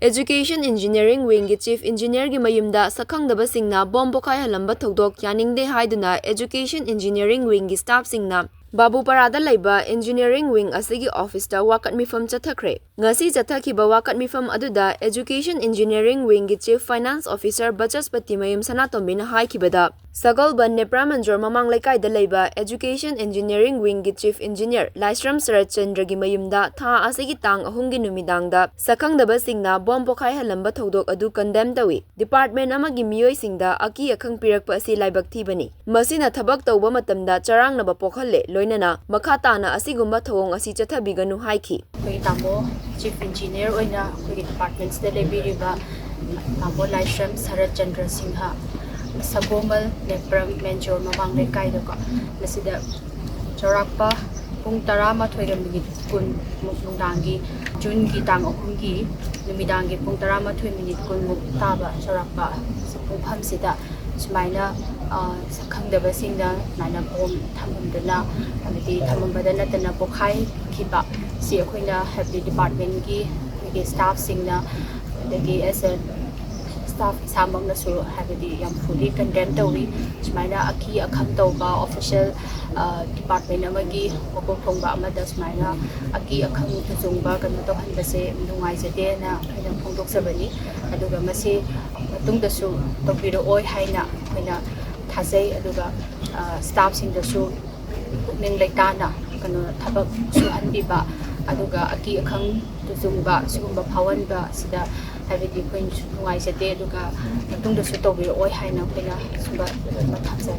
Education Engineering Wing gi Chief Engineer gi Mayumda Sakhangdabasingna bom Pokhaihallamba thogdok Yaningde haiduna Education Engineering Wing gi staff singna Babu Parada laiba Engineering Wing asigi office ta wakat mifam chathakre. Ngasi chathakhiba wakat mifam aduda Education Engineering Wing gi Chief Finance Officer Bachaspati Mayum Sanatombina haikibada Sagalban Nepramanjor mamang laikai da laiba Education Engineering Wing gi Chief Engineer Laisram Sarat Chandra gi Mayumda tha asigi tang ahumgi numidangda Sakhangdabasingna bom Pokhaihallamba thogdok adu condemn tawi. Department amagi miyoi singda aki akhang pirakpa asi laibak thibani. Masina thabak tawba matamda charangnaba pokhalle loinana makhatana asigumba thawong asi chathabiganu haiki. Koi tamo Chief Engineer oina koi departments de lebiriba tamo Laisram Sarat Chandra Singha Sagomal Nepram Menjor mamang lekai doko nasida charakpa pung tarama thoiram minit kun muknungdangi June gi tang ahumgi numidangi pung tarama thoi minit kun muktaba charakpa pung phamsida sumaina Sakhangdabasingna nana bom thamumdana amiti thamumbada natana pokhai khiba si akhoina happy department gi staff singna dagi as a staff samang na su habidi yam fully condemn tawi sumaina aki akham tawba official department amagi mokok thongba amada sumaina aki akham tujungba kan tawhanbase nungai jade na aina phongdok sabani aduga masi matungda su tawbiro oi haina aina thasai aduga staff sing da su ning leitana kanu thabak su hanbiba aduga aki akhang tujungba sugumba phawanba sida habidi point nungai jade aduga matungda su tawbiro oi haina aina suba mathapsa